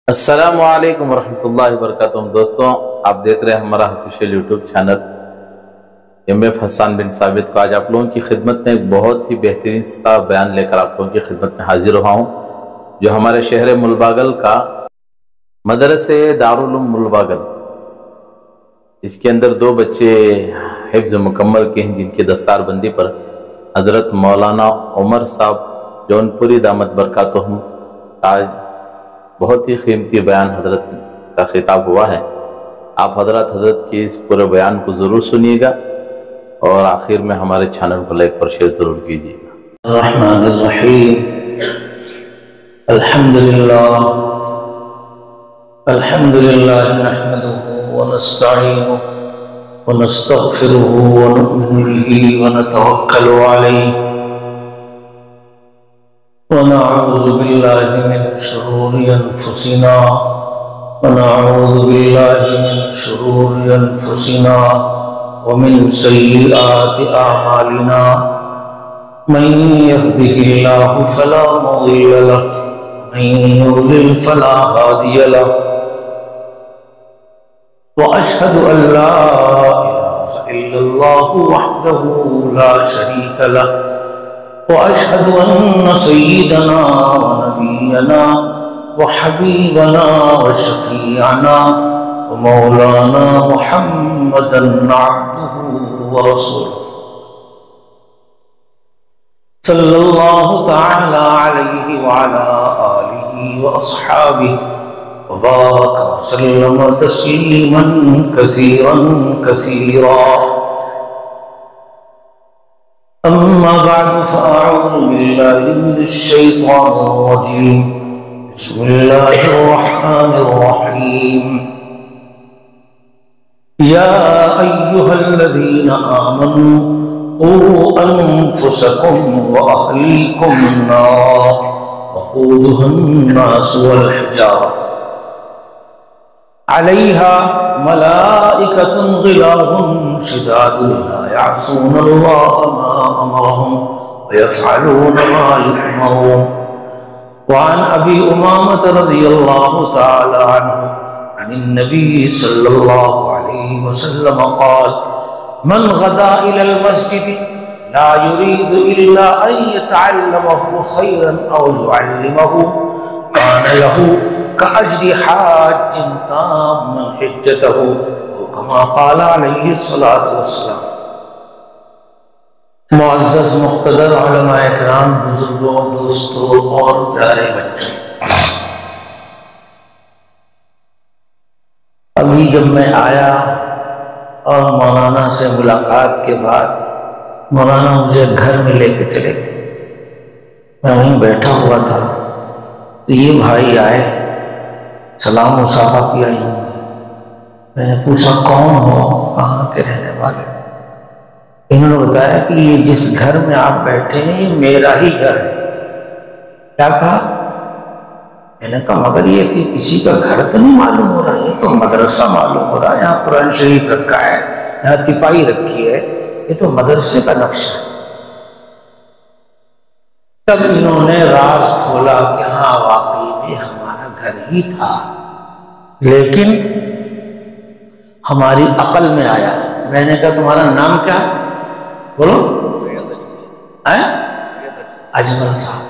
السلام علیکم ورحمۃ اللہ وبرکاتہ۔ دوستوں، آپ دیکھ رہے ہیں ہمارا آفیشیل یوٹیوب چینل MF حسان بن ثابت کو۔ آج آپ لوگوں کی خدمت میں ایک بہت ہی بہترین سا بیان لے کر آپ لوگوں کی خدمت میں حاضر ہوا ہوں، جو ہمارے شہر ملباگل کا مدرسے دارالعلوم ملباگل، اس کے اندر 2 بچے حفظ مکمل کے ہیں، جن کی دستار بندی پر حضرت مولانا عمر صاحب جونپوری دامت برکاتہم آج بہت ہی قیمتی بیان حضرت کا خطاب ہوا ہے۔ آپ حضرت کے اس پورے بیان کو ضرور سنیے گا اور آخر میں ہمارے چینل کو لائک اور شیئر ضرور کیجیے گا۔ الرحمن الرحیم، الحمد للہ نحمده ونستعینه ونستغفره ونؤمن به ونتوکل علیہ ونعوذ باللہ من شرور انفسنا ومن سیئات اعمالنا، من يهده الله فلا مضل له ومن يضلل فلا هادي له، واشهد ان لا اله الا الله وحده لا شريك له، وأشهد أن سيدنا ونبينا وحبيبنا وشفيعنا ومولانا محمدا عبده ورسوله صلى الله تعالى عليه وعلى آله وأصحابه وبارك وسلم تسليما كثيرا كثيرا. أما بعد فأعوذ بالله من الشيطان الرجيم، بسم الله الرحمن الرحيم. يا أيها الذين آمنوا قوا أنفسكم وأهليكم نارا وقودها الناس والحجارة عليها ملائكة غلاظ شداد لا يعصون الله ما أمرهم ويفعلون ما يؤمرون. وعن أبي أمامة رضي الله تعالى عنه عن النبي صلى الله عليه وسلم قال: من غدا إلى المسجد لا يريد إلا أن يتعلمه خيرا أو يعلمه كان له كأجر حاج تاما حجته، كما قال علیہ الصلاۃ والسلام. معزز مقتدر علماء اکرام، بزرگوں، دوستوں اور پیارے بچوں، ابھی جب میں آیا اور مولانا سے ملاقات کے بعد مولانا مجھے گھر میں لے کے چلے گئے. میں وہیں بیٹھا ہوا تھا تو یہ بھائی آئے، سلام و صافہ کیا. میں نے پوچھا کون ہو، کہاں کے رہنے والے؟ انہوں نے بتایا کہ یہ جس گھر میں آپ بیٹھے ہیں یہ میرا ہی گھر ہے. کیا کہا؟ میں نے کہا مگر یہ کسی کا گھر تو نہیں معلوم ہو رہا، یہ تو مدرسہ معلوم ہو رہا ہے. یہاں قرآن شریف رکھا ہے، یہاں تپائی رکھی ہے، یہ تو مدرسے کا نقشہ ہے. تب انہوں نے راز کھولا کہ ہاں واقعی میں ہمارا گھر ہی تھا، لیکن ہماری عقل میں آیا. میں نے کہا تمہارا نام کیا؟ بولو. اجمل صاحب.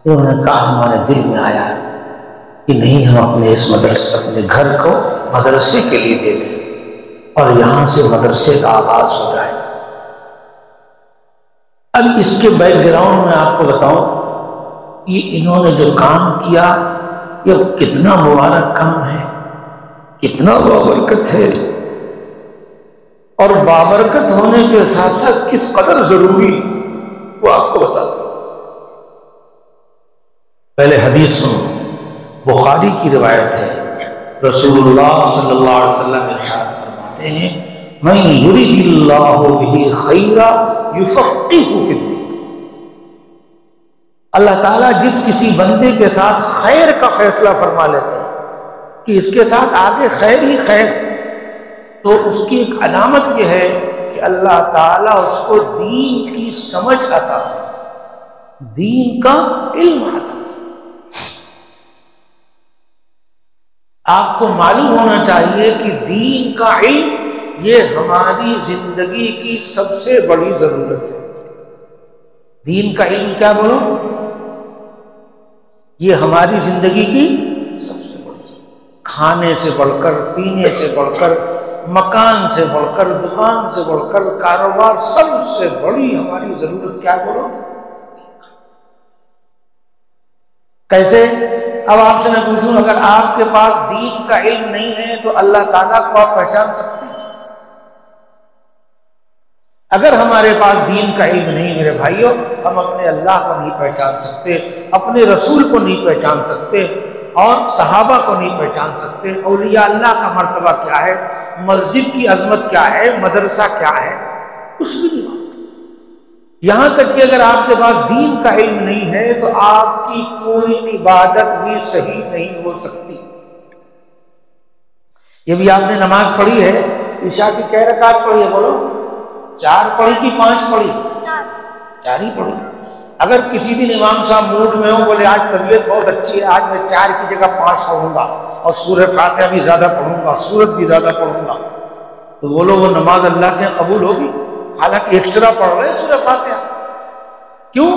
انہوں نے کہا ہمارے دل میں آیا کہ نہیں، ہم اپنے اس مدرسے، اپنے گھر کو مدرسے کے لیے دے دیں اور یہاں سے مدرسے کا آغاز ہو جائے. اب اس کے بیک گراؤنڈ میں آپ کو بتاؤں، یہ انہوں نے جو کام کیا یہ کتنا مبارک کام ہے، کتنا بابرکت ہے، اور بابرکت ہونے کے ساتھ ساتھ کس قدر ضروری وہ آپ کو بتاتا ہوں. پہلے حدیث سنو، بخاری کی روایت ہے. رسول اللہ صلی اللہ علیہ وسلم ارشاد فرماتے ہیں: من یرید اللہ بہ خیرا یفقہہ فی الدین. اللہ تعالیٰ جس کسی بندے کے ساتھ خیر کا فیصلہ فرما لیتے ہیں کہ اس کے ساتھ آگے خیر ہی خیر، تو اس کی ایک علامت یہ ہے کہ اللہ تعالیٰ اس کو دین کی سمجھ عطا، دین کا علم عطا. آپ کو معلوم ہونا چاہیے کہ دین کا علم یہ ہماری زندگی کی سب سے بڑی ضرورت ہے۔ دین کا علم کیا بولو؟ یہ ہماری زندگی کی سب سے بڑی، کھانے سے بڑھ کر، پینے سے بڑھ کر، مکان سے بڑھ کر، دکان سے بڑھ کر، کاروبار، سب سے بڑی ہماری ضرورت کیا بولو؟ کیسے؟ اب آپ سے میں پوچھوں، اگر آپ کے پاس دین کا علم نہیں ہے تو اللہ تعالیٰ کو آپ پہچان سکتے ہیں؟ اگر ہمارے پاس دین کا علم نہیں میرے بھائیوں، ہم اپنے اللہ کو نہیں پہچان سکتے، اپنے رسول کو نہیں پہچان سکتے، اور صحابہ کو نہیں پہچان سکتے، اولیاء اللہ کا مرتبہ کیا ہے، مسجد کی عظمت کیا ہے، مدرسہ کیا ہے، کچھ بھی نہیں۔ یہاں تک کہ اگر آپ کے پاس دین کا علم نہیں ہے تو آپ کی کوئی عبادت بھی صحیح نہیں ہو سکتی۔ یہ بھی آپ نے نماز پڑھی ہے، عشاء کی کئی رکعت پڑھی ہے بولو؟ 4 پڑھی کہ 5 پڑھی؟ 4 ہی پڑھی۔ اگر کسی دن امام صاحب موڈ میں ہو، بولے آج طبیعت بہت اچھی ہے، آج میں 4 کی جگہ 5 پڑھوں گا اور سورہ فاتحہ بھی زیادہ پڑھوں گا، سورت بھی زیادہ پڑھوں گا، تو بولو وہ نماز اللہ کے قبول ہوگی؟ حالانکہ ایکسٹرا پڑھ رہے ہیں سورہ فاتحہ۔ کیوں؟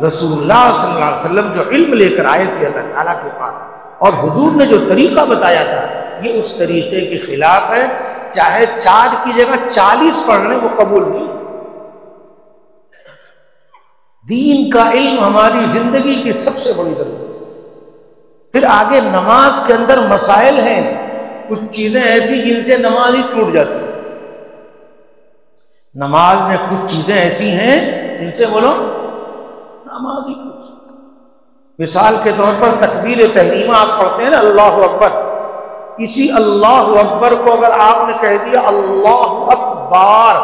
رسول اللہ صلی اللہ علیہ وسلم جو علم لے کر آئے تھے اللہ تعالیٰ کے پاس، اور حضور نے جو طریقہ بتایا تھا، یہ اس طریقے کے خلاف ہے۔ چاہے 4 کی جگہ 40 پڑھ لیں، وہ قبول نہیں۔ دین کا علم ہماری زندگی کی سب سے بڑی ضرورت ہے۔ پھر آگے نماز کے اندر مسائل ہیں، کچھ چیزیں ایسی جن سے نماز ہی ٹوٹ جاتی ہے۔ نماز میں کچھ چیزیں ایسی ہیں جن سے بولو نماز ہی ٹوٹ جاتی ہے۔ مثال کے طور پر تکبیر تحریمہ آپ پڑھتے ہیں نا، اللہ اکبر، اسی اللہ اکبر کو اگر آپ نے کہہ دیا اللہ اکبر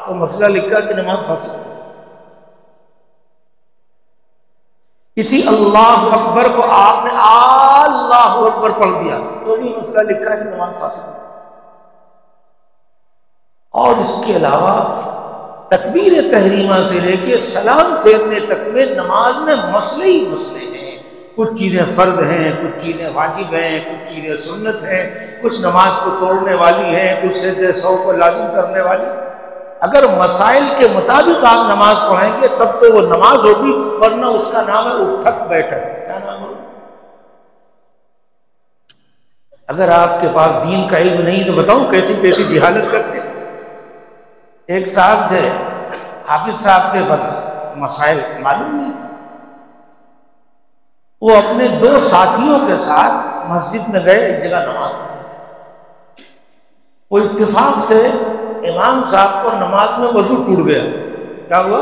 تو مسئلہ لکھا کہ نماز فاسد۔ اسی اللہ اکبر کو آپ نے اللہ اکبر پڑھ دیا تو بھی مسئلہ لکھا کہ نماز فاسد۔ اور اس کے علاوہ تکبیر تحریمہ سے لے کے سلام پھیرنے تک میں نماز میں مسئلے ہی مسئلے ہیں۔ کچھ چیزیں فرض ہیں، کچھ چیزیں واجب ہیں، کچھ چیزیں سنت ہیں، کچھ نماز کو توڑنے والی ہیں، کچھ سجدہ سہو کو لازم کرنے والی۔ اگر مسائل کے مطابق آپ نماز پڑھیں گے تب تو وہ نماز ہوگی، ورنہ اس کا نام ہے اٹھک بیٹھک۔ کیا نام ہوگا؟ اگر آپ کے پاس دین کا علم نہیں تو بتاؤں کیسی کیسی جہالت کرتے۔ ایک صاحب تھے، حافظ صاحب تھے، بس مسائل معلوم نہیں تھے۔ وہ اپنے 2 ساتھیوں کے ساتھ مسجد میں گئے، ایک جگہ نماز پڑھی۔ وہ اتفاق سے امام صاحب کو نماز میں وضو ٹوٹ گیا۔ کیا ہوا؟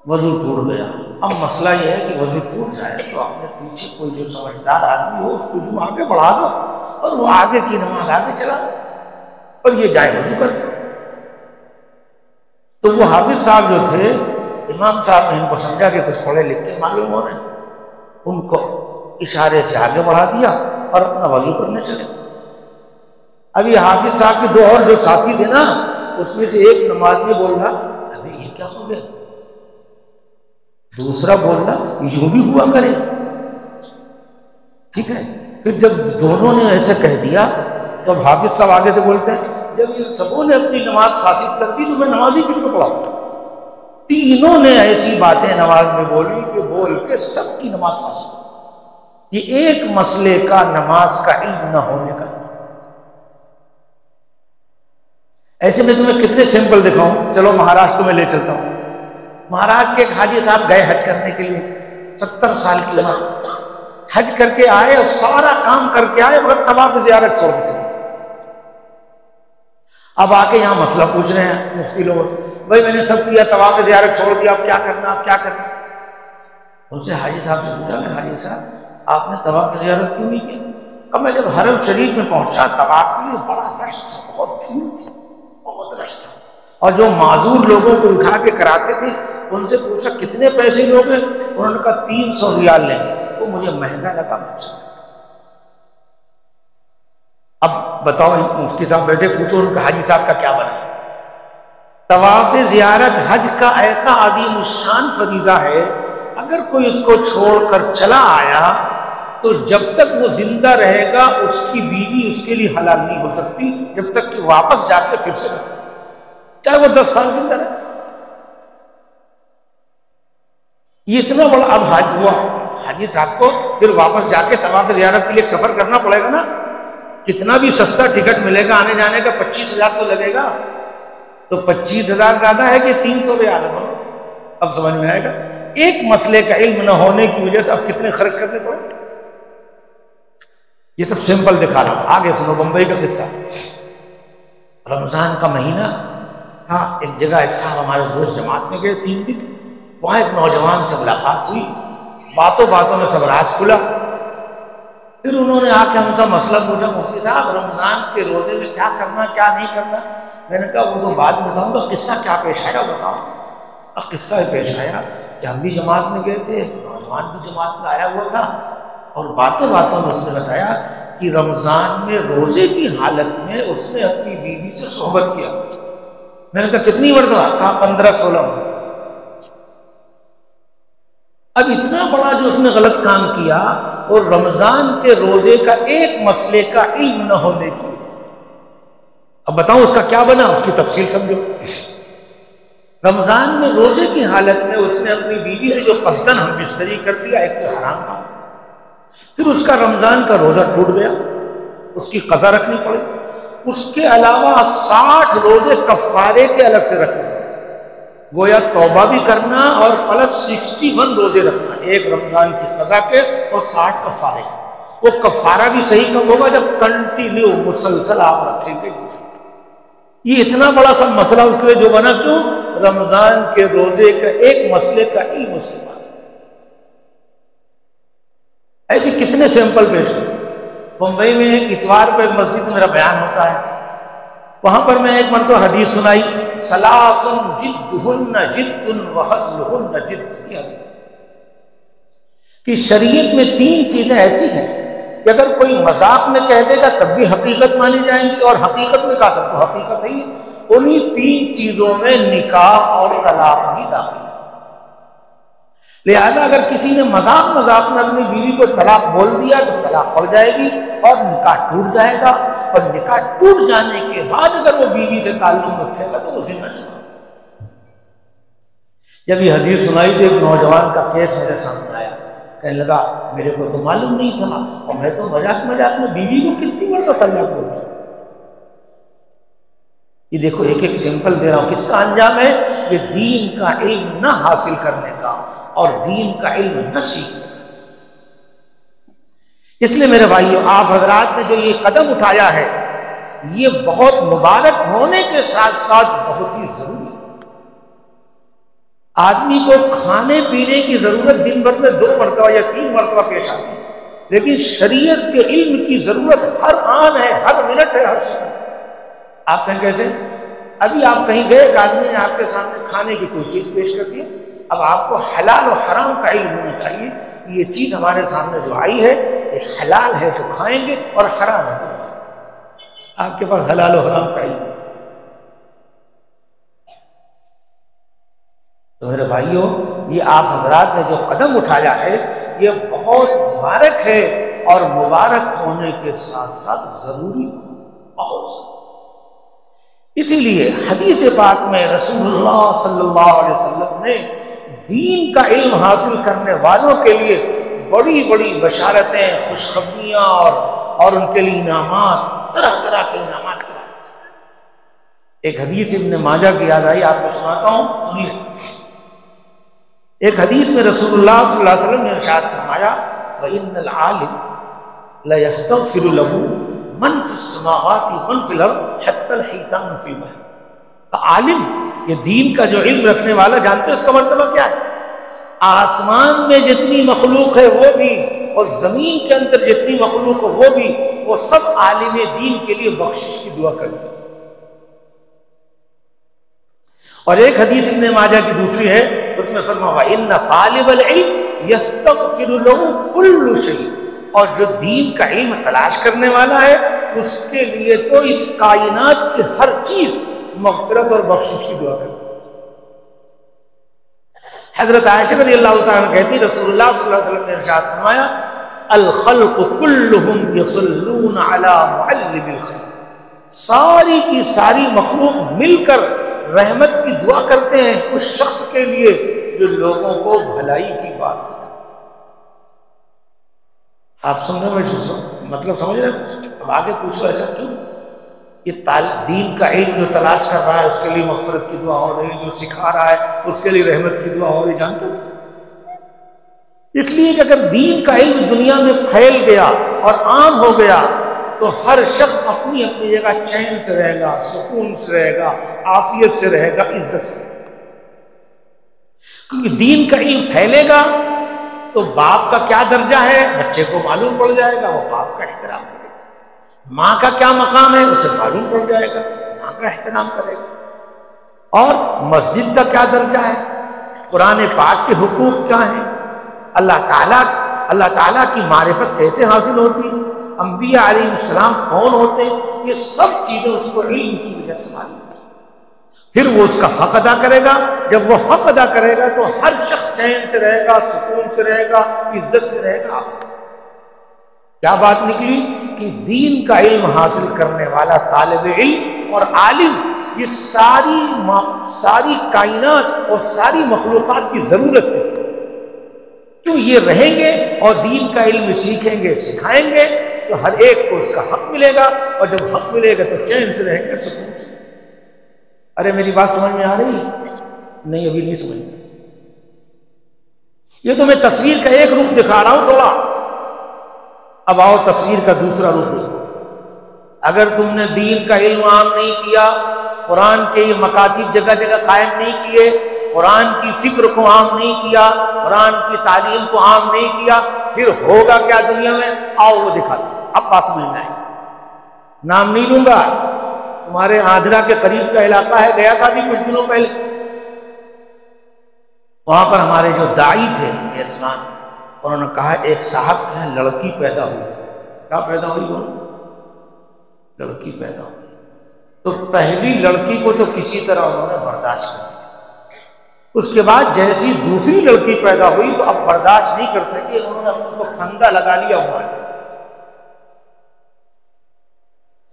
وضو ٹوٹ گیا۔ اب مسئلہ یہ ہے کہ وضو ٹوٹ جائے تو اپنے پیچھے کوئی جو سمجھدار آدمی ہو اس کو جو آگے بڑھا دو، اور وہ آگے کی نماز آگے چلا، اور یہ جائے وضو کر دو۔ تو وہ حافظ صاحب جو تھے، امام صاحب نے ان کو سمجھا کہ کچھ پڑھے لکھ کے معلوم ہو رہے ہیں، ان کو اشارے سے آگے بڑھا دیا اور اپنا وضو کرنے چلے۔ اب یہ حافظ صاحب کے 2 اور جو ساتھی تھے نا، اس میں سے ایک نماز میں بول رہا ابھی یہ کیا ہو گیا، دوسرا بول رہا یوں بھی ہوا کرے۔ ٹھیک ہے، پھر جب دونوں نے ایسے کہہ دیا تو اب حافظ صاحب آگے سے بولتے ہیں جب یہ سبوں نے اپنی نماز فاسد کر دی تو میں نماز ہی کس کو پڑھاؤں؟ تینوں نے ایسی باتیں نماز میں بولی کہ بول کے سب کی نماز فاسد۔ یہ ایک مسئلے کا نماز کا علم نہ ہونے کا۔ ایسے میں تمہیں کتنے سمپل دکھاؤں، چلو مہاراشٹر میں لے چلتا ہوں۔ مہاراشٹر کے ایک حاجی صاحب گئے حج کرنے کے لیے، 70 سال کی عمر، حج کر کے آئے اور سارا کام کر کے آئے مگر طواف زیارت چھوڑ دی۔ اب آ کے یہاں مسئلہ پوچھ رہے ہیں مفتی لوگ، بھائی میں نے سب کیا، طواف زیارت چھوڑ دیا، اب کیا کرنا، اب کیا کرنا؟ ان سے حاجی صاحب سے پوچھا کہ حاجی صاحب آپ نے طواف زیارت کیوں نہیں کی؟ اب میں جب حرم شریف میں پہنچا طواف کے لیے بڑا رش تھا، بہت بھیڑ تھی، بہت رش تھا، اور جو معذور لوگوں کو اٹھا کے کراتے تھے ان سے پوچھا کتنے پیسے لوگے؟ انہوں نے کہا 300 ریال لیں گے۔ وہ مجھے مہنگا لگا بچہ۔ اب بتاؤ مفتی صاحب بیٹھے، پوچھو ان کا حاجی صاحب کا کیا بنا؟ طواف زیارت حج کا ایسا عظیم الشان فریضہ ہے، اگر کوئی اس کو چھوڑ کر چلا آیا تو جب تک وہ زندہ رہے گا اس کی بیوی اس کے لیے حلال نہیں ہو سکتی جب تک کہ واپس جا کے پھر سے چاہے وہ 10 سال زندہ رہے. یہ اتنا بڑا اب حاجی صاحب کو پھر واپس جا کے طواف زیارت کے لیے سفر کرنا پڑے گا نا. کتنا بھی سستا ٹکٹ ملے گا آنے جانے کا 25,000 تو لگے گا. تو 25,000 زیادہ ہے کہ 300 بھی آنے پڑے. اب سمجھ میں آئے گا ایک مسئلے کا علم نہ ہونے کی وجہ سے اب کتنے خرچ کرنے پڑے. یہ سب سمپل دکھا رہا ہوں. آگے سنو بمبئی کا قصہ. رمضان کا مہینہ تھا. ایک جگہ ایک صاحب ہمارے دوست جماعت میں گئے 3 دن. وہاں ایک نوجوان سے ملاقات ہوئی. باتوں باتوں میں سب راز کھلا. پھر انہوں نے آ کے ہم سے مسئلہ پوچھا مفتی صاحب رمضان کے روزے میں کیا کرنا کیا نہیں کرنا. میں نے کہا وہ تو بعد میں بتاؤں گا. قصہ کیا پیش آیا بتاؤ. اب قصہ پیش آیا کہ ہم بھی جماعت میں گئے تھے, نوجوان بھی جماعت میں آیا ہوا تھا, اور باتوں باتوں میں اس نے بتایا کہ رمضان میں روزے کی حالت میں اس نے اپنی بیوی سے صحبت کیا. میں نے کہا کتنی مرتبہ؟ کہا 15-16 مرتبہ. اب اتنا بڑا جو اس نے غلط کام کیا اور رمضان کے روزے کا ایک مسئلے کا علم نہ ہونے کی. اب بتاؤں اس کا کیا بنا, اس کی تفصیل سمجھو. رمضان میں روزے کی حالت میں اس نے اپنی بیوی سے جو قصدن ہم بستری کر دیا, ایک تو حرام کام. پھر اس کا رمضان کا روزہ ٹوٹ گیا, اس کی قضا رکھنی پڑی. اس کے علاوہ 60 روزے کفارے کے الگ سے رکھنے, گویا توبہ بھی کرنا اور پلس 61 روزے رکھنا, ایک رمضان کی قضا کے اور 60 کفارے. وہ کفارہ بھی صحیح کب ہوگا جب کنٹینیو مسلسل آپ رکھیں گے. یہ اتنا بڑا سب مسئلہ اس کے لیے جو بنا, کیوں؟ رمضان کے روزے کا ایک مسئلے کا علم اس کے پاس. ایسے کتنے سیمپل پیش ہیں. بمبئی میں ایک اتوار پر ایک مسجد میں میرا بیان ہوتا ہے, وہاں پر میں ایک مرتبہ حدیث سنائی, ثلاث جدہن جد وہزلہن جد. کہ شریعت میں 3 چیزیں ایسی ہیں کہ اگر کوئی مذاق میں کہہ دے گا تب بھی حقیقت مانی جائیں گی, اور حقیقت میں کہا تب تو حقیقت ہے. انہی 3 چیزوں میں نکاح اور طلاق بھی داخل. لہذا اگر کسی نے مذاق میں اپنی بیوی کو طلاق بول دیا تو طلاق پڑ جائے گی اور نکاح ٹوٹ جائے گا, اور نکاح ٹوٹ جانے کے بعد اگر وہ بیوی سے تعلق رکھے گا تو وہ زنا شمار. جب یہ حدیث سنائی تو ایک نوجوان کا کیس میرے سامنے آیا. کہنے لگا میرے کو تو معلوم نہیں تھا, اور میں تو مذاق میں بیوی کو کتنی مرتبہ طلاق بولتا ہوں. یہ دیکھو ایک ایک سمپل دے رہا ہوں. کس کا انجام ہے؟ یہ دین کا علم نہ حاصل کرنے کا اور دین کا علم نہ سیکھنے کا. اس لیے میرے بھائیو, آپ حضرات نے جو یہ قدم اٹھایا ہے یہ بہت مبارک ہونے کے ساتھ ساتھ بہت ہی ضروری ہے. آدمی کو کھانے پینے کی ضرورت دن بھر میں 2 مرتبہ یا 3 مرتبہ پیش آتی ہے, لیکن شریعت کے علم کی ضرورت ہر آن ہے, ہر منٹ ہے, ہر سیکنڈ. آپ کہیں کیسے؟ ابھی آپ کہیں گئے, ایک آدمی نے آپ کے سامنے کھانے کی کوئی چیز پیش کر دی. اب آپ کو حلال و حرام کا علم ہونا چاہیے. یہ چیز ہمارے سامنے جو آئی ہے یہ حلال ہے تو کھائیں گے, اور حرام ہے تو آپ کے پاس حلال و حرام کا علم. تو میرے بھائیوں, یہ آپ حضرات نے جو قدم اٹھایا ہے یہ بہت مبارک ہے, اور مبارک ہونے کے ساتھ ساتھ ضروری بہت. اسی لیے حدیث پاک میں رسول اللہ صلی اللہ علیہ وسلم نے دین کا علم حاصل کرنے والوں کے لیے بڑی بڑی بشارتیں, خوشخبریاں اور ان کے لیے انعامات, طرح طرح کے انعامات کرائے. ایک حدیث ابن ماجہ کی یاد آئی, آپ کو سناتا ہوں, سنیے. ایک حدیث میں رسول اللہ صلی اللہ علیہ وسلم نے ارشاد فرمایا, وَإِنَّ الْعَالِمَ لَيَسْتَغْفِرُ لَهُ مَنْ فِي السَّمَاوَاتِ وَمَنْ فِي الْأَرْضِ حَتَّى الْحِيتَانُ فِي الْبَحْرِ. عالم, یہ دین کا جو علم رکھنے والا, جانتے اس کا مرتبہ کیا ہے؟ آسمان میں جتنی مخلوق ہے وہ بھی, اور زمین کے اندر جتنی مخلوق ہے وہ بھی, وہ سب عالم دین کے لیے بخشش کی دعا کرتے ہیں. اور ایک حدیث ابن ماجہ کی دوسری ہے, اس میں فرمایا وَإِنَّ طَالِبَ الْعِلْمِ يَسْتَغْفِرُ لَهُ كُلُّ شَيْءٍ. اور جو دین کا علم تلاش کرنے والا ہے اس کے لیے تو اس کائنات کی ہر چیز مغفرت اور بخشش کی دعا کرتی ہے. حضرت عائشہ رضی اللہ تعالیٰ عنہ کہتی, رسول اللہ صلی اللہ علیہ وسلم نے ارشاد فرمایا, الخلق كلهم يصلون على معلم الخير، ساری کی ساری مخلوق مل کر رحمت کی دعا کرتے ہیں اس شخص کے لیے جو لوگوں کو بھلائی کی بات ہے۔ آپ سن رہے ہیں مطلب سمجھ رہے ہیں؟ اب آگے پوچھو ایسا کیوں؟ یہ دین کا علم جو تلاش کر رہا ہے اس کے لیے مغفرت کی دعا ہو رہی، جو سکھا رہا ہے اس کے لیے رحمت کی دعا ہو رہی، جانتے ہو؟ اس لیے کہ اگر دین کا علم دنیا میں پھیل گیا اور عام ہو گیا تو ہر شخص اپنی اپنی جگہ چین سے رہے گا، سکون سے رہے گا، عافیت سے رہے گا، عزت سے۔ کیونکہ دین کا علم پھیلے گا تو باپ کا کیا درجہ ہے بچے کو معلوم پڑ جائے گا، وہ باپ کا احترام کرے گا۔ ماں کا کیا مقام ہے اسے معلوم پڑ جائے گا، ماں کا احترام کرے گا۔ اور مسجد کا کیا درجہ ہے، قرآن پاک کے حقوق کیا ہیں، اللہ تعالیٰ کی معرفت کیسے حاصل ہوتی ہے، انبیاء علیہ السلام کون ہوتے ہیں، یہ سب چیزیں اس کو علم کی وجہ سے معلوم ہوتی ہیں۔ پھر وہ اس کا حق ادا کرے گا، جب وہ حق ادا کرے گا تو ہر شخص چین سے رہے گا، سکون سے رہے گا، عزت سے رہے گا۔ کیا بات نکلی کہ دین کا علم حاصل کرنے والا طالب علم اور عالم یہ ساری کائنات اور ساری مخلوقات کی ضرورت ہے، کیوں یہ رہیں گے اور دین کا علم سیکھیں گے، سکھائیں گے تو ہر ایک کو اس کا حق ملے گا، اور جب حق ملے گا تو چین سے رہیں گے، سکون سے۔ ارے میری بات سمجھ میں آ رہی؟ نہیں ابھی نہیں سمجھ میں۔ یہ تو میں تصویر کا ایک رخ دکھا رہا ہوں تھوڑا، اب آؤ تصویر کا دوسرا رخ دیکھو۔ اگر تم نے دین کا علم عام نہیں کیا، قرآن کے یہ مکاتب جگہ جگہ قائم نہیں کیے، قرآن کی فکر کو عام نہیں کیا، قرآن کی تعلیم کو عام نہیں کیا، پھر ہوگا کیا دنیا میں؟ آؤ وہ دکھاتے ہیں۔ اب بات سمجھ میں آئے، نام نہیں لوں گا، تمہارے آندھرا کے قریب کا علاقہ ہے، گیا تھا بھی کچھ دنوں پہلے، وہاں پر ہمارے جو داعی تھے میزبان، انہوں نے کہا ایک صاحب کے یہاں لڑکی پیدا ہوئی۔ کیا پیدا ہوئی؟ وہ لڑکی پیدا ہوئی، تو پہلی لڑکی کو تو کسی طرح انہوں نے برداشت کر، اس کے بعد جیسی دوسری لڑکی پیدا ہوئی تو اب برداشت نہیں کر سکے، انہوں نے اپنے کو پھندا لگا لیا ہوا ہے۔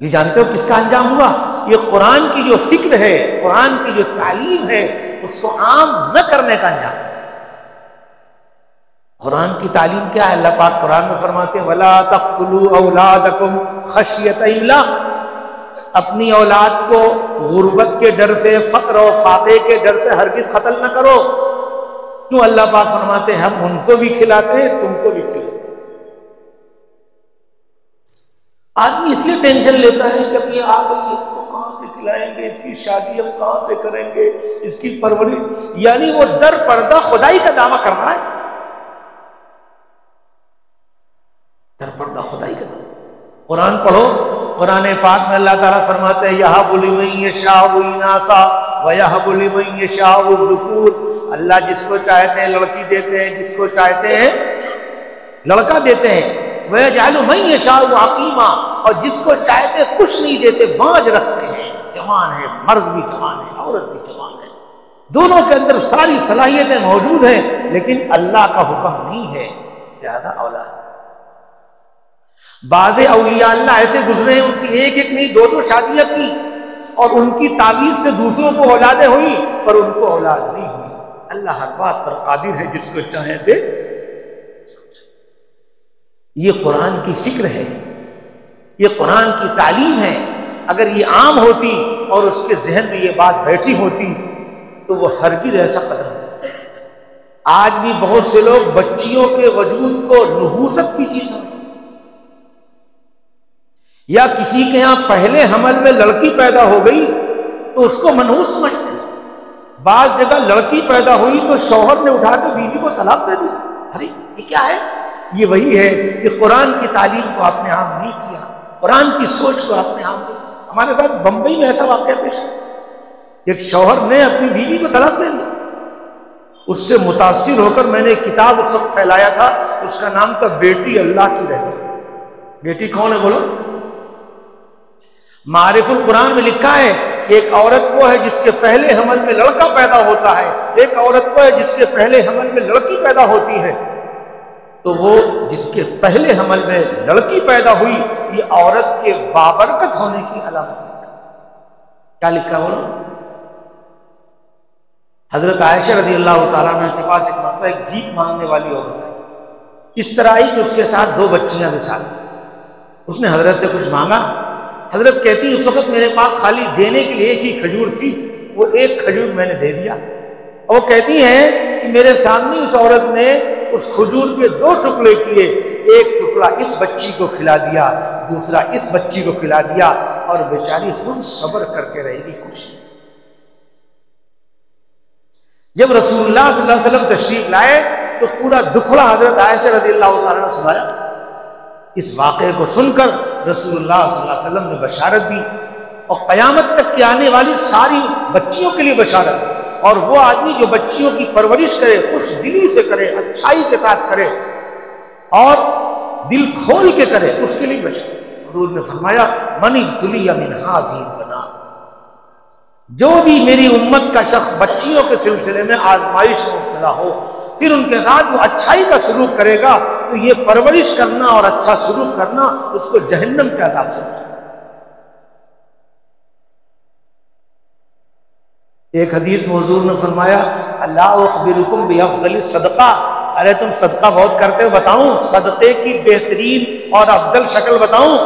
یہ جانتے ہو کس کا انجام ہوا؟ یہ قرآن کی جو فکر ہے، قرآن کی جو تعلیم ہے، اس کو عام نہ کرنے کا انجام۔ قرآن کی تعلیم کیا ہے؟ اللہ پاک قرآن میں فرماتے ہیں وَلَا تَقْتُلُوا أَوْلَادَكُمْ خَشْيَةَ إِمْلَاقٍ، اپنی اولاد کو غربت کے ڈر سے، فقر و فاقے کے ڈر سے ہرگز قتل نہ کرو۔ کیوں؟ اللہ پاک فرماتے ہیں ہم ان کو بھی کھلاتے ہیں، تم کو بھی کھلاتے ہیں۔ آدمی اس لیے ٹینشن لیتا ہے کہ اب یہ آ گئی، اس کو کہاں سے کھلائیں گے، اس کی شادی ہم کہاں سے کریں گے، اس کی پرورش، یعنی وہ در پردہ خدائی کا دعویٰ کر رہا ہے، در پردہ خدائی کا دعویٰ۔ قرآن پڑھو، قرآن پاک میں اللہ تعالیٰ فرماتے ہیں یَهَبُ لِمَن یَشَاءُ إِنَاثًا وَيَهَبُ لِمَن یَشَاءُ الذُّکُورَ، اللہ جس کو چاہتے ہیں لڑکی دیتے ہیں، جس کو چاہتے ہیں لڑکا دیتے ہیں، وَيَجْعَلُ مَن يَشَاءُ عَقِيمًا، اور جس کو چاہتے کچھ نہیں دیتے، باج رکھتے ہیں، جوان ہے، مرد بھی جوان ہے، عورت بھی جوان ہے، دونوں کے اندر ساری صلاحیتیں موجود ہیں، لیکن اللہ کا حکم نہیں ہے، لہذا اولاد۔ بعض اولیاء اللہ ایسے گزرے ہیں، ان کی ایک ایک نہیں، دو دو شادیاں کی، اور ان کی تعویذ سے دوسروں کو اولادیں ہوئی، پر ان کو اولاد نہیں ہوئی۔ اللہ ہر بات پر قادر ہے، جس کو چاہے دے۔ یہ قرآن کی فکر ہے، یہ قرآن کی تعلیم ہے۔ اگر یہ عام ہوتی اور اس کے ذہن میں یہ بات بیٹھی ہوتی تو وہ ہرگز ایسا قدم نہیں۔ آج بھی بہت سے لوگ بچیوں کے وجود کو نحوست کی چیز سمجھتے، یا کسی کے ہاں پہلے حمل میں لڑکی پیدا ہو گئی تو اس کو منحوس سمجھتے ہیں۔ بعض جگہ لڑکی پیدا ہوئی تو شوہر نے اٹھا کے بیوی کو طلاق دے دی۔ ارے یہ کیا ہے؟ یہ وہی ہے کہ قرآن کی تعلیم کو آپ نے عام نہیں کیا، قرآن کی سوچ کو آپ نے عام کیا۔ ہمارے ساتھ بمبئی میں ایسا واقعہ پیش ہے، ایک شوہر نے اپنی بیوی کو طلاق دے دیا۔ اس سے متاثر ہو کر میں نے ایک کتاب اس وقت پھیلایا تھا، اس کا نام تھا بیٹی اللہ کی رہ گئی۔ بیٹی کون ہے بولو؟ معارف القرآن میں لکھا ہے کہ ایک عورت وہ ہے جس کے پہلے حمل میں لڑکا پیدا ہوتا ہے، ایک عورت وہ ہے جس کے پہلے حمل میں لڑکی پیدا ہوتی ہے۔ تو وہ جس کے پہلے حمل میں لڑکی پیدا ہوئی یہ عورت کے بابرکت ہونے کی علامت ہے۔ کیا لکھا بولو؟ حضرت عائشہ رضی اللہ تعالیٰ عنہ کے پاس ایک مرتبہ ایک بھیک مانگنے والی عورت آئی، اس طرح آئی کہ اس کے ساتھ 2 بچیاں بھی ساتھ۔ اس نے حضرت سے کچھ مانگا، حضرت کہتی اس وقت میرے پاس خالی دینے کے لیے ایک ہی کھجور تھی، وہ ایک کھجور میں نے دے دیا۔ اور وہ کہتی ہیں کہ میرے سامنے اس عورت نے اس کھجور کے 2 ٹکڑے کیے، ایک ٹکڑا اس بچی کو کھلا دیا، دوسرا اس بچی کو کھلا دیا، اور بیچاری خود صبر کر کے رہے گی خوشی۔ جب رسول اللہ صلی اللہ علیہ وسلم تشریف لائے تو پورا دکھڑا حضرت عائشہ رضی اللہ تعالیٰ نے سنایا۔ اس واقعے کو سن کر رسول اللہ صلی اللہ علیہ وسلم نے بشارت دی، اور قیامت تک کی آنے والی ساری بچیوں کے لیے بشارت، اور وہ آدمی جو بچیوں کی پرورش کرے، خوش دلی سے کرے، اچھائی کے ساتھ کرے اور دل کھول کے کرے، اس کے لیے بشارت۔ حضور نے فرمایا من ابتلی من ہذہ البنات، جو بھی میری امت کا شخص بچیوں کے سلسلے میں آزمائش میں مبتلا ہو، پھر ان کے ساتھ وہ اچھائی کا سلوک کرے گا تو یہ پرورش کرنا اور اچھا سلوک کرنا اس کو جہنم کے عذاب سے بچائے۔ ایک حدیث میں حضور نے فرمایا اللہ اخبرکم بافضل الصدقہ، ارے تم صدقہ بہت کرتے ہو، بتاؤں صدقے کی بہترین اور افضل شکل بتاؤں؟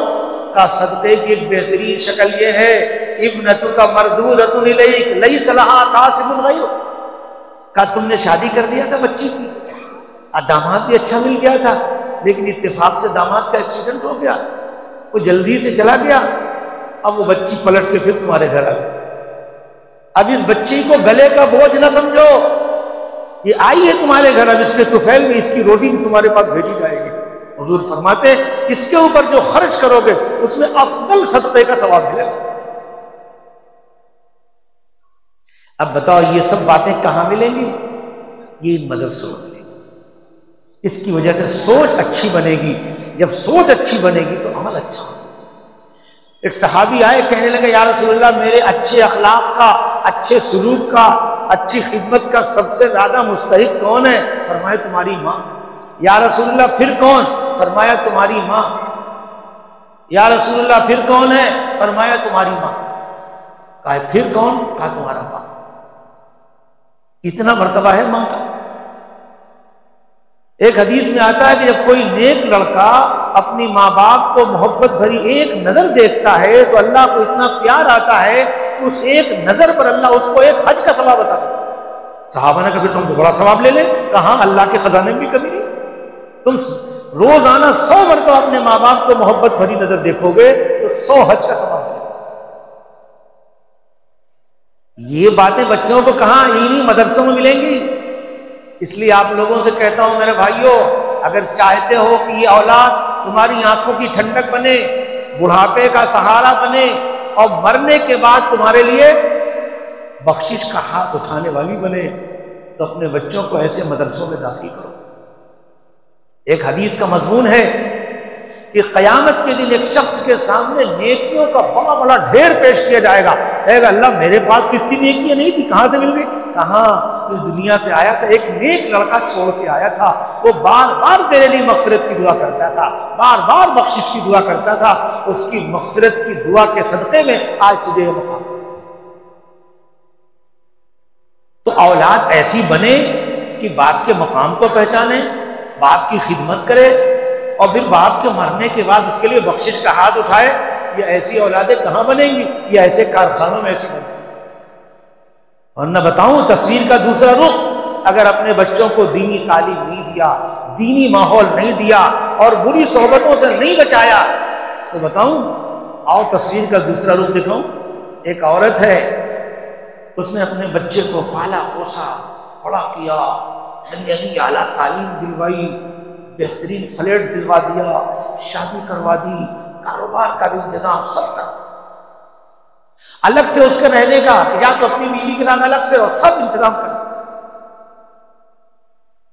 کا صدقے کی ایک بہترین شکل یہ ہے ابنتک مردودۃ الیک لیس لہا کاسب غیرک، کا تم نے شادی کر دیا تھا بچی کی، داماد بھی اچھا مل گیا تھا، لیکن اتفاق سے داماد کا ایکسیڈنٹ ہو گیا، وہ جلدی سے چلا گیا، اب وہ بچی پلٹ کے پھر تمہارے گھر آ گئی۔ اب اس بچی کو گلے کا بوجھ نہ سمجھو، یہ آئی ہے تمہارے گھر، اب اس کے طفیل میں اس کی روٹی بھی تمہارے پاس بھیجی جائے گی۔ حضور فرماتے اس کے اوپر جو خرچ کرو گے اس میں افضل صدقے کا ثواب ملے گا۔ اب بتاؤ یہ سب باتیں کہاں ملیں گی؟ یہ مدرسوں میں ملیں گی۔ اس کی وجہ سے سوچ اچھی بنے گی، جب سوچ اچھی بنے گی تو عمل اچھا ہوگا۔ ایک صحابی آئے، کہنے لگے یا رسول اللہ میرے اچھے اخلاق کا، اچھے سلوک کا، اچھی خدمت کا سب سے زیادہ مستحق کون ہے؟ فرمایا تمہاری ماں۔ یا رسول اللہ پھر کون؟ فرمایا تمہاری ماں۔ یا رسول اللہ پھر کون ہے؟ فرمایا تمہاری ماں۔ کہا پھر کون؟ کہا تمہارا باپ۔ اتنا مرتبہ ہے ماں کا۔ ایک حدیث میں آتا ہے کہ جب کوئی نیک لڑکا اپنی ماں باپ کو محبت بھری ایک نظر دیکھتا ہے تو اللہ کو اتنا پیار آتا ہے کہ اس ایک نظر پر اللہ اس کو ایک حج کا ثواب عطا کرتا ہے۔ صحابہ نے کہا پھر تم تو بڑا ثواب لے لیں۔ کہا اللہ کے خزانے میں بھی کمی نہیں، تم روزانہ 100 مرتبہ اپنے ماں باپ کو محبت بھری نظر دیکھو گے تو 100 حج کا ثواب ملے گا۔ یہ باتیں بچوں کو کہاں انہی مدرسوں میں ملیں گی۔ اس لیے آپ لوگوں سے کہتا ہوں میرے بھائیوں، اگر چاہتے ہو کہ یہ اولاد تمہاری آنکھوں کی ٹھنڈک بنے، بڑھاپے کا سہارا بنے اور مرنے کے بعد تمہارے لیے بخشش کا ہاتھ اٹھانے والی بنے، تو اپنے بچوں کو ایسے مدرسوں میں داخل کرو۔ ایک حدیث کا مضمون ہے کہ قیامت کے دن ایک شخص کے سامنے نیکیوں کا بڑا بڑا ڈھیر پیش کیا جائے گا، کہے گا اللہ میرے پاس کتنی نیکیاں نہیں تھی، کہاں سے مل گئی؟ کہاں تو دنیا سے آیا تھا، ایک نیک لڑکا چھوڑ کے آیا تھا، وہ بار بار تیرے لیے مغفرت کی دعا کرتا تھا، بار بار بخشش کی دعا کرتا تھا، اس کی مغفرت کی دعا کے صدقے میں آج تجھے یہ مقام۔ تو اولاد ایسی بنے کہ باپ کے مقام کو پہچانے، باپ کی خدمت کرے، اور پھر باپ کے مرنے کے بعد اس کے لیے بخشش کا ہاتھ اٹھائے۔ یہ ایسی اولادیں کہاں بنیں گی؟ یہ ایسے کارخانوں میں ایسی بنیں گی۔ اور نہ بتاؤں تصویر کا دوسرا رخ، اگر اپنے بچوں کو دینی تعلیم نہیں دیا، دینی ماحول نہیں دیا اور بری صحبتوں سے نہیں بچایا تو بتاؤں، آؤ تصویر کا دوسرا رخ دکھاؤں۔ ایک عورت ہے، اس نے اپنے بچے کو پالا پوسا، بڑا کیا، اعلیٰ تعلیم دلوائی، بہترین فلیٹ دلوا دیا، شادی کروا دی، کاروبار کا بھی انتظام سب کا، الگ سے اس کے رہنے کا، یا تو اپنی بیوی کے نام الگ سے اور سب انتظام کر۔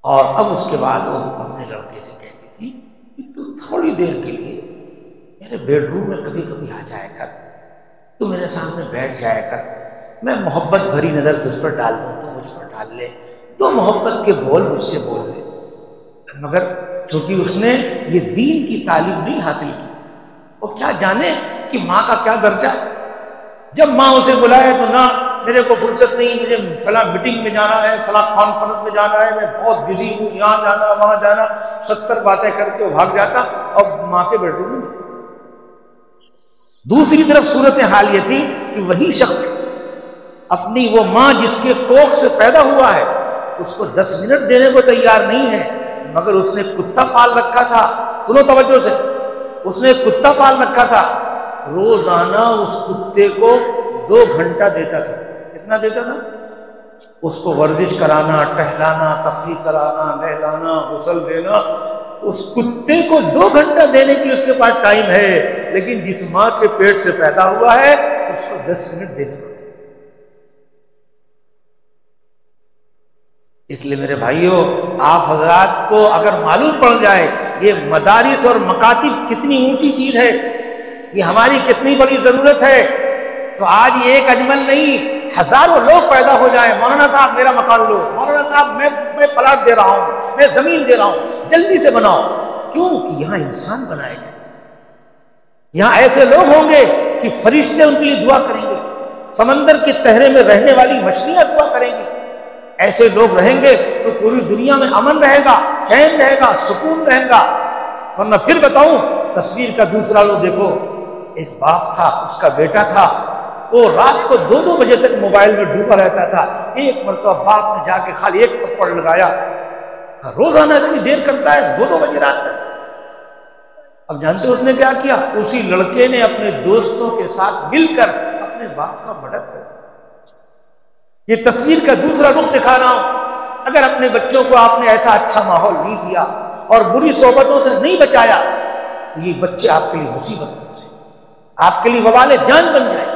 اور اب اس کے بعد وہ اپنے لڑکے سے کہتی تھی کہ تو تھوڑی دیر کے لیے میرے بیڈ روم میں کبھی کبھی آ جائے کر، تو میرے سامنے بیٹھ جائے کر، میں محبت بھری نظر تجھ پر ڈال دوں تو مجھ پر ڈال لے، تو محبت کے بول مجھ سے بول لے، مگر کیونکہ اس نے یہ دین کی تعلیم نہیں حاصل کی. وہ کیا جانے کہ ماں کا کیا درجہ ہے. جب ماں اسے بلائے تو نہ میرے کو فرصت نہیں، مجھے فلاں میٹنگ میں جانا ہے، فلاں کانفرنس میں جانا ہے، میں بہت بزی ہوں، یہاں جانا وہاں جانا، 70 باتیں کر کے وہ بھاگ جاتا اور ماں کے بیٹھے میں. دوسری طرف صورتحال یہ تھی کہ وہی شخص اپنی وہ ماں جس کے کوکھ سے پیدا ہوا ہے اس کو 10 منٹ دینے کو تیار نہیں ہے، مگر اس نے کتا پال رکھا تھا. سنو توجہ سے، اس نے کتا پال رکھا تھا، روزانہ اس کتے کو 2 گھنٹہ دیتا تھا. کتنا دیتا تھا؟ اس کو ورزش کرانا، ٹہلانا، تفریح کرانا، نہلانا، غسل دینا. اس کتے کو 2 گھنٹہ دینے کی اس کے پاس ٹائم ہے، لیکن جس ماں کے پیٹ سے پیدا ہوا ہے اس کو 10 منٹ دینے کو. اس لیے میرے بھائیوں، آپ حضرات کو اگر معلوم پڑ جائے یہ مدارس اور مکاتب کتنی اونچی چیز ہے، یہ ہماری کتنی بڑی ضرورت ہے، تو آج یہ ایک اجمل نہیں، ہزاروں لوگ پیدا ہو جائیں. مولانا صاحب میرا مکان لو، مولانا صاحب میں پلاٹ دے رہا ہوں، میں زمین دے رہا ہوں، جلدی سے بناؤ. کیوں کہ یہاں انسان بنائے گئے، یہاں ایسے لوگ ہوں گے کہ فرشتے ان کے لیے دعا کریں گے، سمندر کے تہرے میں رہنے والی مچھلیاں دعا کریں گی. ایسے لوگ رہیں گے تو پوری دنیا میں امن رہے گا، چین رہے گا، سکون رہے گا. ورنہ پھر بتاؤں، تصویر کا دوسرا لو دیکھو، ایک باپ تھا، اس کا بیٹا تھا، وہ رات کو 2-2 بجے تک موبائل میں ڈوبا رہتا تھا. ایک مرتبہ باپ نے جا کے خالی ایک تھپڑ لگایا. روزانہ اتنی دیر کرتا ہے، 2-2 بجے رات تک. اب جانتے اس نے کیا کیا؟ اسی لڑکے نے اپنے دوستوں کے ساتھ مل کر اپنے باپ کا مدد کر. یہ تصویر کا دوسرا رخ دکھا رہا ہوں. اگر اپنے بچوں کو آپ نے ایسا اچھا ماحول نہیں دیا اور بری صحبتوں سے نہیں بچایا تو یہ بچے آپ کے لیے مصیبت بن جائیں، آپ کے لیے وبال جان بن جائے.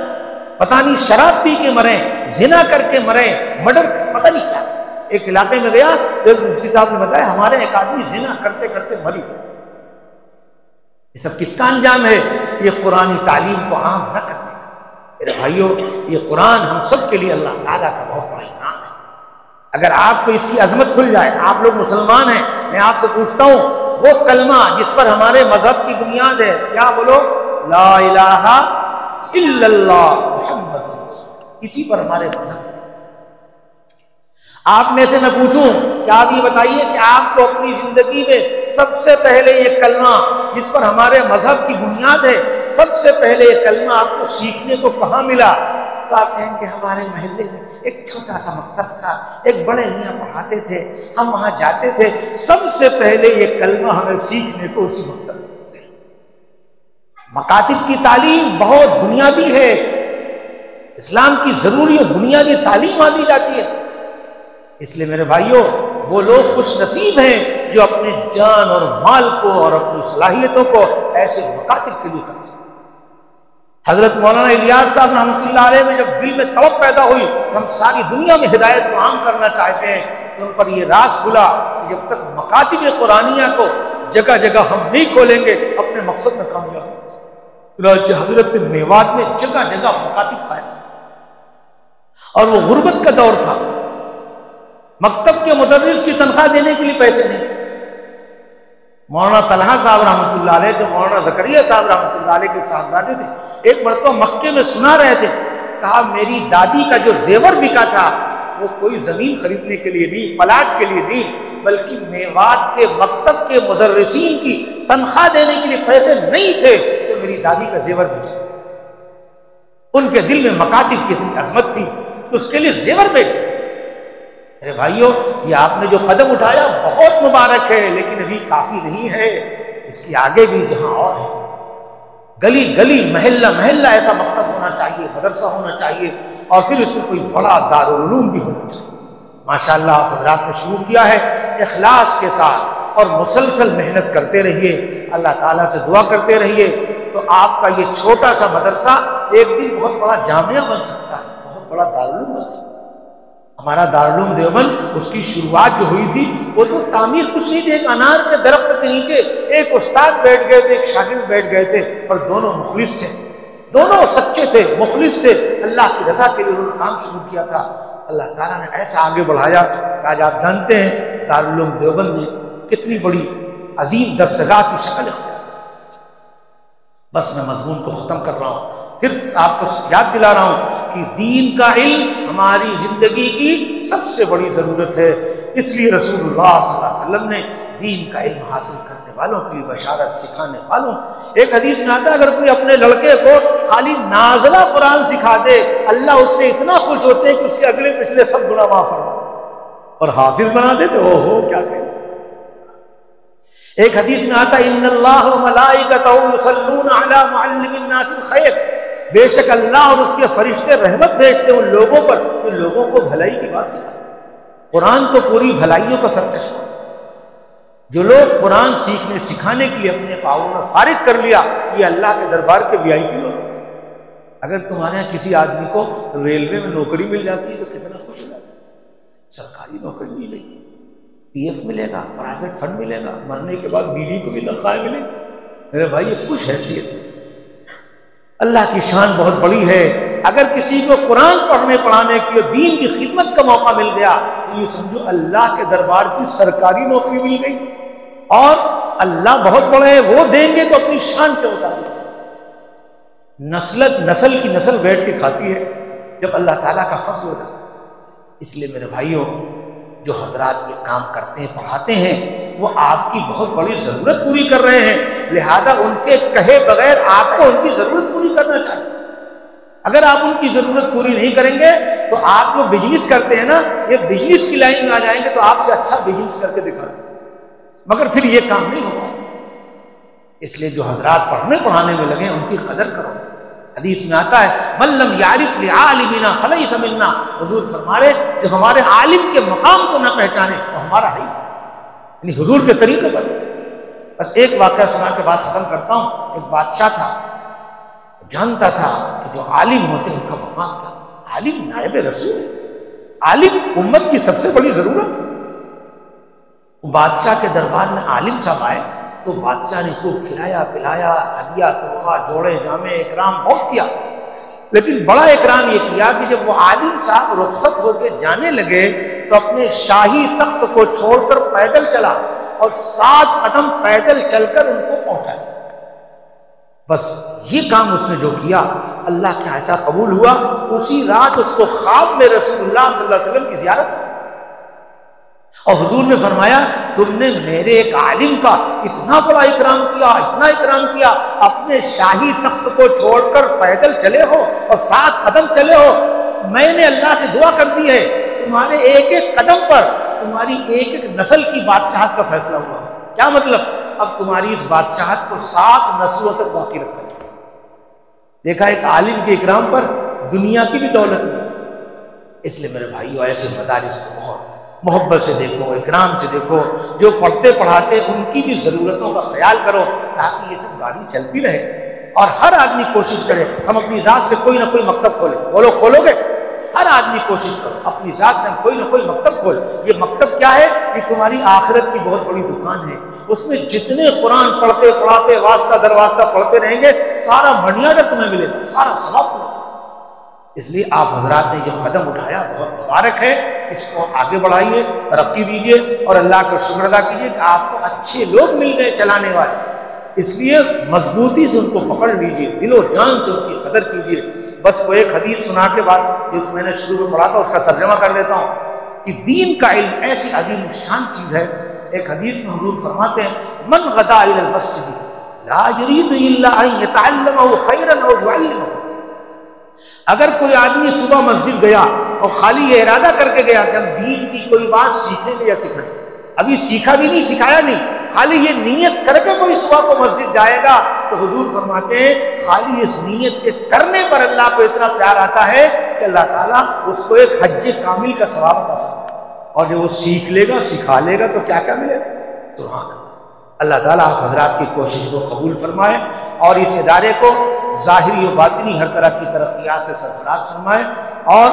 پتہ نہیں شراب پی کے مریں، زنا کر کے مریں، مرڈر، پتہ نہیں کیا. ایک علاقے میں گیا تو ایک مفتی صاحب نے بتایا ہمارے ایک آدمی زنا کرتے کرتے مری. یہ سب کس کا انجام ہے؟ یہ قرآنی تعلیم کو عام نہ کرنے. میرے بھائیوں، یہ قرآن ہم سب کے لیے اللہ تعالیٰ کا بہت بڑا انعام ہے. اگر آپ کو اس کی عظمت کھل جائے، آپ لوگ مسلمان ہیں، میں آپ سے پوچھتا ہوں وہ کلمہ جس پر ہمارے مذہب کی بنیاد ہے، کیا بولو؟ لا الہ الا اللہ محمد رسول اللہ. اسی پر ہمارے مذہب. آپ میں سے میں پوچھوں کہ آپ یہ بتائیے کہ آپ کو اپنی زندگی میں سب سے پہلے یہ کلمہ جس پر ہمارے مذہب کی بنیاد ہے، سب سے پہلے یہ کلمہ آپ کو سیکھنے کو کہاں ملا؟ تو آپ کہیں کہ ہمارے محلے میں ایک چھوٹا سا مکتب تھا، ایک بڑے میاں پڑھاتے تھے، ہم وہاں جاتے تھے. سب سے پہلے یہ کلمہ ہمیں سیکھنے کو اسی مکتب میں. مکاتب کی تعلیم بہت بنیادی ہے، اسلام کی ضروری اور بنیادی تعلیم وہاں دی جاتی ہے. اس لیے میرے بھائیوں، وہ لوگ خوش نصیب ہیں جو اپنے جان اور مال کو اور اپنی صلاحیتوں کو ایسے مکاتب کے لیے خرچ. حضرت مولانا الیاس صاحب رحمۃ اللہ علیہ میں جب دل میں توق پیدا ہوئی کہ ہم ساری دنیا میں ہدایت کو عام کرنا چاہتے ہیں تو ان پر یہ راز کھلا کہ جب تک مکاتب قرآنیہ کو جگہ جگہ ہم نہیں کھولیں گے اپنے مقصد میں کامیاب ہوں. چنانچہ حضرت میوات میں جگہ جگہ مکاتب قائم، اور وہ غربت کا دور تھا. مکتب کے مدرس کی تنخواہ دینے کے لیے پیسے نہیں. مولانا طلحہ صاحب رحمۃ اللہ علیہ جو مولانا زکریا صاحب رحمۃ اللہ علیہ کے صاحبزادے تھے، ایک مرتبہ مکے میں سنا رہے تھے، کہا میری دادی کا جو زیور بکا تھا وہ کوئی زمین خریدنے کے لیے نہیں، پلاٹ کے لیے نہیں، بلکہ میوات کے مکتب کے مدرسین کی تنخواہ دینے کے لیے پیسے نہیں تھے تو میری دادی کا زیور بکا. ان کے دل میں مکاتب کی اتنی عظمت تھی کہ اس کے لیے زیور بیچے. اے بھائیو، یہ آپ نے جو قدم اٹھایا بہت مبارک ہے، لیکن ابھی کافی نہیں ہے، اس کی آگے بھی جہاں اور ہے. گلی گلی محلہ محلہ ایسا مکتب ہونا چاہیے، مدرسہ ہونا چاہیے، اور پھر اس میں کوئی بڑا دارالعلوم بھی ہونا چاہیے. ماشاءاللہ آپ حضرات نے شروع کیا ہے اخلاص کے ساتھ اور مسلسل محنت کرتے رہیے، اللہ تعالیٰ سے دعا کرتے رہیے، تو آپ کا یہ چھوٹا سا مدرسہ ایک دن بہت بڑا جامعہ بن سکتا ہے، بہت بڑا دارالعلوم بن سکتا ہے. ہمارا دارالعلوم دیوبند، اس کی شروعات جو ہوئی تھی وہ تو تعمیر کچھ نہیں تھی. ایک انار کے درخت کے نیچے ایک استاد بیٹھ گئے تھے، ایک شاگرد بیٹھ گئے تھے، اور دونوں مخلص تھے، دونوں سچے تھے، مخلص تھے، اللہ کی رضا کے لیے انہوں نے کام شروع کیا تھا. اللہ تعالیٰ نے ایسا آگے بڑھایا کہ آج آپ جانتے ہیں دارالعلوم دیوبند میں کتنی بڑی عظیم درسگاہ کی شکل اختیار کریں۔ بس میں مضمون کو ختم کر رہا ہوں، پھر آپ کو یاد دلا رہا ہوں کہ دین کا علم ہماری زندگی کی سب سے بڑی ضرورت ہے۔ اس لیے رسول اللہ صلی اللہ علیہ وسلم نے دین کا علم حاصل کرنے والوں کی بشارت سکھانے والوں، ایک حدیث میں آتا ہے اگر کوئی اپنے لڑکے کو خالی نازلہ قرآن سکھا دے اللہ اس سے اتنا خوش ہوتے ہیں کہ اس کے اگلے پچھلے سب گناہ معاف فرما اور حافظ بنا دیتے۔ او ہو کیا کہ ایک حدیث میں آتا ہے ان اللہ وملائکتہ یصلون علی معلم الناس الخیر، بے شک اللہ اور اس کے فرشتے رحمت بھیجتے ہیں ان لوگوں پر جو لوگوں کو بھلائی کی بات سکھاتے۔ قرآن تو پوری بھلائیوں کا سرچشمہ، جو لوگ قرآن سیکھنے سکھانے کے لیے اپنے پاؤں میں فارغ کر لیا یہ اللہ کے دربار کے VIP لوگ۔ اگر تمہارے یہاں کسی آدمی کو ریلوے میں نوکری مل جاتی ہے تو کتنا خوش ہو جاتا ہے، سرکاری نوکری مل رہی، PF ملے گا، پرائیویٹ فنڈ ملے گا، مرنے کے بعد بیوی کو بھی تنخواہ ملے گی۔ میرے بھائی یہ خوش حیثیت ہے، اللہ کی شان بہت بڑی ہے۔ اگر کسی کو قرآن پڑھنے پڑھانے کی اور دین کی خدمت کا موقع مل گیا تو یہ سمجھو اللہ کے دربار کی سرکاری نوکری مل گئی، اور اللہ بہت بڑے ہیں، وہ دیں گے تو اپنی شان کے مطابق۔ نسل کی نسل بیٹھ کے کھاتی ہے جب اللہ تعالیٰ کا فضل ہو جاتا ہے۔ اس لیے میرے بھائیوں جو حضرات یہ کام کرتے ہیں پڑھاتے ہیں وہ آپ کی بہت بڑی ضرورت پوری کر رہے ہیں، لہذا ان کے کہے بغیر آپ کو ان کی ضرورت پوری کرنا چاہیے۔ اگر آپ ان کی ضرورت پوری نہیں کریں گے تو آپ جو بزنس کرتے ہیں نا یہ بزنس کی لائن میں آ جائیں گے تو آپ سے اچھا بزنس کر کے دکھا دیں، مگر پھر یہ کام نہیں ہوگا۔ اس لیے جو حضرات پڑھنے پڑھانے میں لگے ان کی قدر کرو۔ حدیث میں آتا ہے من لم یعرف لعالمنا فلیس منا، حضور فرما رہے جو ہمارے عالم کے مقام کو نہ پہچانے وہ ہمارا ہے، یعنی حضور کے طریقے پر۔ بس ایک واقعہ سنا کے بات ختم کرتا ہوں۔ ایک بادشاہ تھا، جانتا تھا کہ جو عالم ہوتے ہیں ان کا مقام کیا، عالم نائب رسول، عالم امت کی سب سے بڑی ضرورت۔ بادشاہ کے دربار میں عالم صاحب آئے تو بادشاہ نے خوب کھلایا پلایا، ہدیہ تحفہ جوڑے جامع اکرام بہت کیا، لیکن بڑا اکرام یہ کیا کہ جب وہ عالم صاحب رخصت ہو کے جانے لگے تو اپنے شاہی تخت کو چھوڑ کر پیدل چلا اور 7 قدم پیدل چل کر ان کو پہنچایا۔ بس یہ کام اس نے جو کیا اللہ کے ایسا قبول ہوا، اسی رات اس کو خواب میں رسول اللہ صلی اللہ علیہ وسلم کی زیارت ہوئی اور حضور نے فرمایا تم نے میرے ایک عالم کا اتنا بڑا اکرام کیا، اتنا اکرام کیا، اپنے شاہی تخت کو چھوڑ کر پیدل چلے ہو اور 7 قدم چلے ہو، میں نے اللہ سے دعا کر دی ہے تمہارے ایک ایک قدم پر تمہاری ایک ایک نسل کی بادشاہت کا فیصلہ ہوا۔ کیا مطلب؟ اب تمہاری اس بادشاہت کو 7 نسلوں تک باقی رکھنا ہے۔ دیکھا ایک عالم کے اکرام پر دنیا کی بھی دولت نہیں۔ اس لیے میرے بھائیو ایسے مدارس کو بہت محبت سے دیکھو، اکرام سے دیکھو، جو پڑھتے پڑھاتے ان کی بھی ضرورتوں کا خیال کرو تاکہ یہ سب گاڑی چلتی رہے، اور ہر آدمی کوشش کرے ہم اپنی ذات سے کوئی نہ کوئی مکتب کھولیں۔ بولو کھولو گے؟ ہر آدمی کوشش کرو اپنی ذات سے ہم کوئی نہ کوئی مکتب کھول۔ یہ مکتب کیا ہے؟ کہ تمہاری آخرت کی بہت بڑی دکان ہے، اس میں جتنے قرآن پڑھتے پڑھاتے واسطہ در واسطہ پڑھتے رہیں گے سارا بنیاد تمہیں ملے گا، سارا ثواب تمہیں۔ اس لیے آپ حضرات نے جو قدم اٹھایا بہت مبارک ہے، اس کو آگے بڑھائیے، ترقی دیجیے اور اللہ کا شکر ادا کیجیے کہ آپ کو اچھے لوگ مل گئے چلانے والے۔ اس لیے مضبوطی سے ان کو پکڑ لیجیے، دل و جان سے ان کی قدر کیجیے۔ بس وہ ایک حدیث سنا کے بعد جو میں نے شروع میں پڑھا تھا اس کا ترجمہ کر لیتا ہوں کہ دین کا علم ایسی عظیم شان چیز ہے۔ ایک حدیث میں حضور فرماتے ہیں من غدا الی المسجد لا یرید الا ان یتعلمہ خیرا او یعلمہ، اگر کوئی آدمی صبح مسجد گیا اور خالی یہ ارادہ کر کے گیا کہ ہم دین کی کوئی بات سیکھیں گے یا سکھائیں، ابھی سیکھا بھی نہیں سکھایا نہیں، خالی یہ نیت کر کے کوئی صبح کو مسجد جائے گا تو حضور فرماتے ہیں خالی اس نیت کے کرنے پر اللہ کو اتنا پیار آتا ہے کہ اللہ تعالیٰ اس کو ایک حج کامل کا ثواب عطا فرمائے، اور جو وہ سیکھ لے گا سکھا لے گا تو کیا کیا ملے گا؟ سبحان اللہ۔ اللہ تعالیٰ آپ حضرات کی کوشش کو قبول فرمائے اور اس ادارے کو ظاہری و باطنی ہر طرح کی ترقیات سے سرفراز فرمائے، اور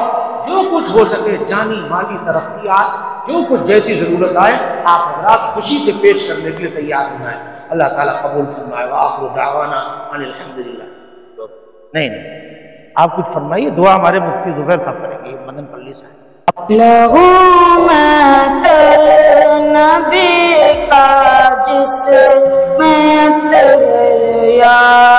جو کچھ ہو سکے جانی مالی ترقیات جو کچھ جیسی ضرورت آئے آپ حضرات خوشی سے پیش کرنے کے لیے تیار ہونا ہے۔ اللہ تعالیٰ قبول فرمائے۔ وآخر دعوانا ان الحمدللہ۔ نہیں آپ کچھ فرمائیے، دعا ہمارے مفتی زبیر صاحب کریں گے، مدن پلی صاحب۔ لہو میں تر نبی کا جس میں تر یا